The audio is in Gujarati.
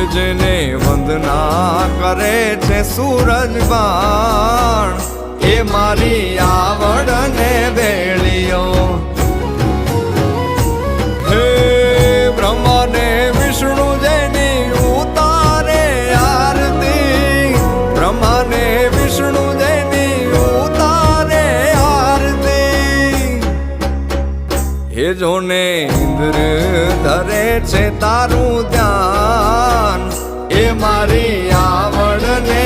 સૂરજને વંદના કરે છે સૂરજ બાણ એ મારી આવડ ને વેળીઓ હે બ્રહ્માને વિષ્ણુ જેની ઉતારે આરતી બ્રહ્માને વિષ્ણુ જેની ઉતારે આરતી હે જોને ઇન્દ્ર ધરે છે તારું ધ્યાન એ મારી આવડ ને